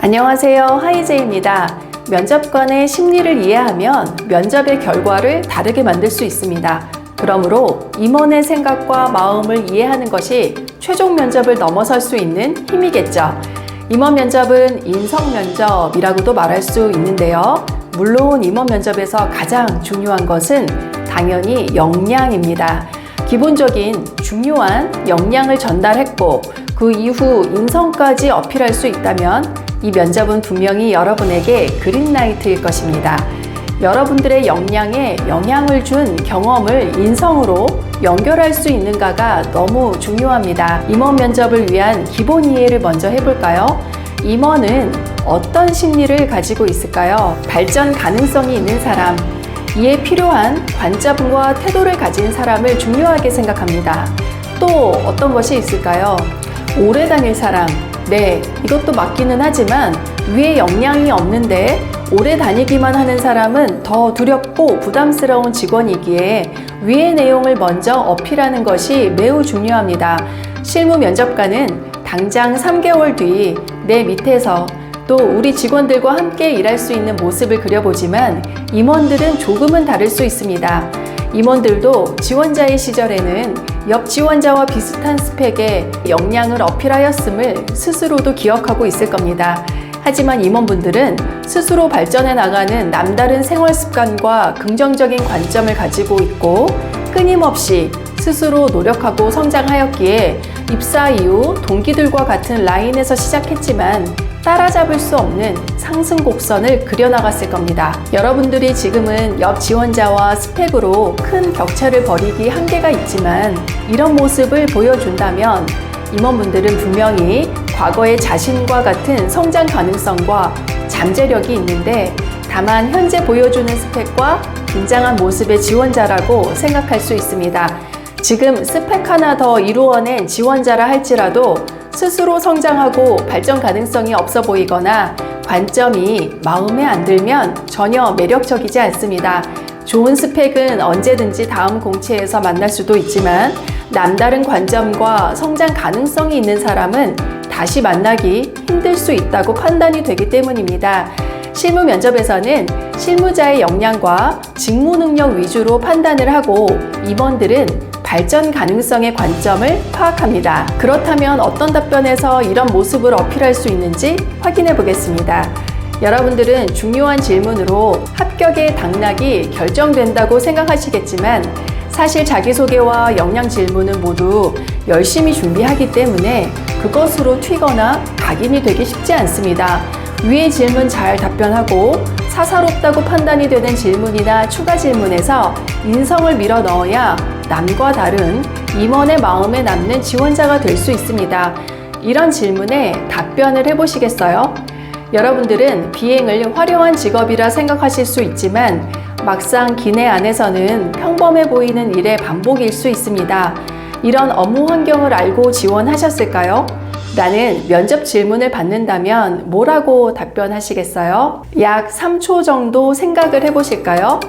안녕하세요. 하이제입니다. 면접관의 심리를 이해하면 면접의 결과를 다르게 만들 수 있습니다. 그러므로 임원의 생각과 마음을 이해하는 것이 최종 면접을 넘어설 수 있는 힘이겠죠. 임원 면접은 인성 면접이라고도 말할 수 있는데요. 물론 임원 면접에서 가장 중요한 것은 당연히 역량입니다. 기본적인 중요한 역량을 전달했고 그 이후 인성까지 어필할 수 있다면 이 면접은 분명히 여러분에게 그린라이트일 것입니다. 여러분들의 역량에 영향을 준 경험을 인성으로 연결할 수 있는가가 너무 중요합니다. 임원 면접을 위한 기본 이해를 먼저 해볼까요? 임원은 어떤 심리를 가지고 있을까요? 발전 가능성이 있는 사람, 이에 필요한 관점과 태도를 가진 사람을 중요하게 생각합니다. 또 어떤 것이 있을까요? 오래 다닐 사람. 네, 이것도 맞기는 하지만 위에 역량이 없는데 오래 다니기만 하는 사람은 더 두렵고 부담스러운 직원이기에 위의 내용을 먼저 어필하는 것이 매우 중요합니다. 실무 면접관은 당장 3개월 뒤 내 밑에서 또 우리 직원들과 함께 일할 수 있는 모습을 그려보지만 임원들은 조금은 다를 수 있습니다. 임원들도 지원자의 시절에는 옆 지원자와 비슷한 스펙의 역량을 어필하였음을 스스로도 기억하고 있을 겁니다. 하지만 임원분들은 스스로 발전해 나가는 남다른 생활 습관과 긍정적인 관점을 가지고 있고 끊임없이 스스로 노력하고 성장하였기에 입사 이후 동기들과 같은 라인에서 시작했지만 따라잡을 수 없는 상승 곡선을 그려나갔을 겁니다. 여러분들이 지금은 옆 지원자와 스펙으로 큰 격차를 벌이기 한계가 있지만 이런 모습을 보여준다면 임원분들은 분명히 과거의 자신과 같은 성장 가능성과 잠재력이 있는데 다만 현재 보여주는 스펙과 긴장한 모습의 지원자라고 생각할 수 있습니다. 지금 스펙 하나 더 이루어낸 지원자라 할지라도 스스로 성장하고 발전 가능성이 없어 보이거나 관점이 마음에 안 들면 전혀 매력적이지 않습니다. 좋은 스펙은 언제든지 다음 공채에서 만날 수도 있지만 남다른 관점과 성장 가능성이 있는 사람은 다시 만나기 힘들 수 있다고 판단이 되기 때문입니다. 실무 면접에서는 실무자의 역량과 직무 능력 위주로 판단을 하고 임원들은 발전 가능성의 관점을 파악합니다. 그렇다면 어떤 답변에서 이런 모습을 어필할 수 있는지 확인해 보겠습니다. 여러분들은 중요한 질문으로 합격의 당락이 결정된다고 생각하시겠지만 사실 자기소개와 역량 질문은 모두 열심히 준비하기 때문에 그것으로 튀거나 각인이 되기 쉽지 않습니다. 위의 질문 잘 답변하고 사사롭다고 판단이 되는 질문이나 추가 질문에서 인성을 밀어 넣어야 남과 다른 임원의 마음에 남는 지원자가 될 수 있습니다. 이런 질문에 답변을 해보시겠어요? 여러분들은 비행을 화려한 직업이라 생각하실 수 있지만 막상 기내 안에서는 평범해 보이는 일의 반복일 수 있습니다. 이런 업무 환경을 알고 지원하셨을까요? 나는 면접 질문을 받는다면 뭐라고 답변하시겠어요? 약 3초 정도 생각을 해보실까요?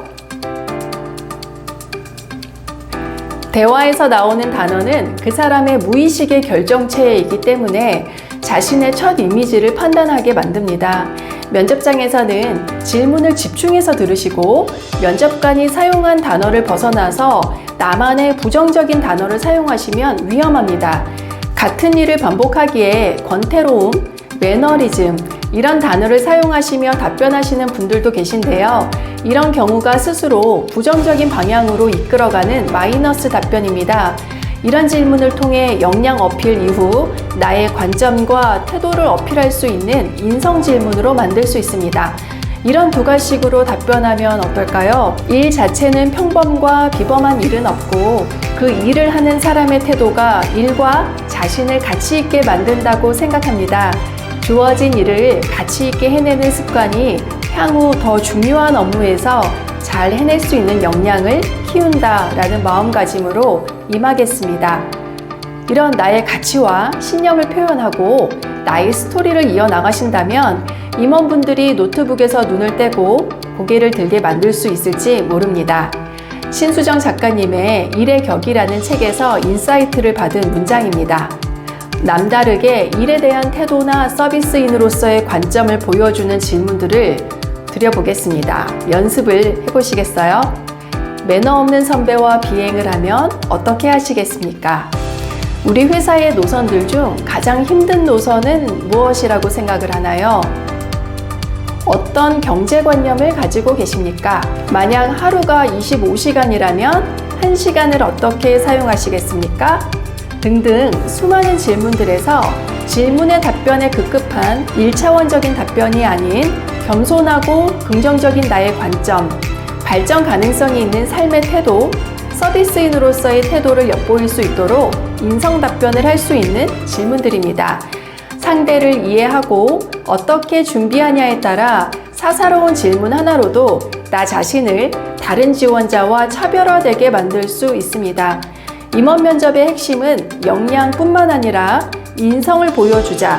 대화에서 나오는 단어는 그 사람의 무의식의 결정체이기 때문에 자신의 첫 이미지를 판단하게 만듭니다. 면접장에서는 질문을 집중해서 들으시고 면접관이 사용한 단어를 벗어나서 나만의 부정적인 단어를 사용하시면 위험합니다. 같은 일을 반복하기에 권태로움, 매너리즘 이런 단어를 사용하시며 답변하시는 분들도 계신데요. 이런 경우가 스스로 부정적인 방향으로 이끌어가는 마이너스 답변입니다. 이런 질문을 통해 역량 어필 이후 나의 관점과 태도를 어필할 수 있는 인성 질문으로 만들 수 있습니다. 이런 두 가지식으로 답변하면 어떨까요? 일 자체는 평범과 비범한 일은 없고 그 일을 하는 사람의 태도가 일과 자신을 가치 있게 만든다고 생각합니다. 주어진 일을 가치 있게 해내는 습관이 향후 더 중요한 업무에서 잘 해낼 수 있는 역량을 키운다라는 마음가짐으로 임하겠습니다. 이런 나의 가치와 신념을 표현하고 나의 스토리를 이어나가신다면 임원분들이 노트북에서 눈을 떼고 고개를 들게 만들 수 있을지 모릅니다. 신수정 작가님의 일의 격이라는 책에서 인사이트를 받은 문장입니다. 남다르게 일에 대한 태도나 서비스인으로서의 관점을 보여주는 질문들을 드려보겠습니다. 연습을 해보시겠어요? 매너 없는 선배와 비행을 하면 어떻게 하시겠습니까? 우리 회사의 노선들 중 가장 힘든 노선은 무엇이라고 생각을 하나요? 어떤 경제관념을 가지고 계십니까? 만약 하루가 25시간이라면 1시간을 어떻게 사용하시겠습니까? 등등 수많은 질문들에서 질문의 답변에 급급한 1차원적인 답변이 아닌 겸손하고 긍정적인 나의 관점, 발전 가능성이 있는 삶의 태도, 서비스인으로서의 태도를 엿보일 수 있도록 인성 답변을 할 수 있는 질문들입니다. 상대를 이해하고 어떻게 준비하냐에 따라 사사로운 질문 하나로도 나 자신을 다른 지원자와 차별화되게 만들 수 있습니다. 임원 면접의 핵심은 역량뿐만 아니라 인성을 보여주자.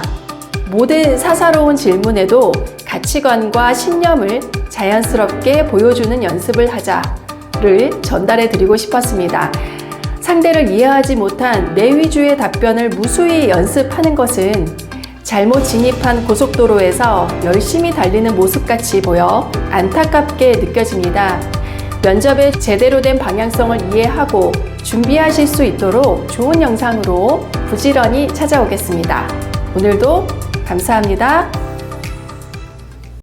모든 사사로운 질문에도 가치관과 신념을 자연스럽게 보여주는 연습을 하자를 전달해 드리고 싶었습니다. 상대를 이해하지 못한 내 위주의 답변을 무수히 연습하는 것은 잘못 진입한 고속도로에서 열심히 달리는 모습같이 보여 안타깝게 느껴집니다. 면접의 제대로 된 방향성을 이해하고 준비하실 수 있도록 좋은 영상으로 부지런히 찾아오겠습니다. 오늘도 감사합니다.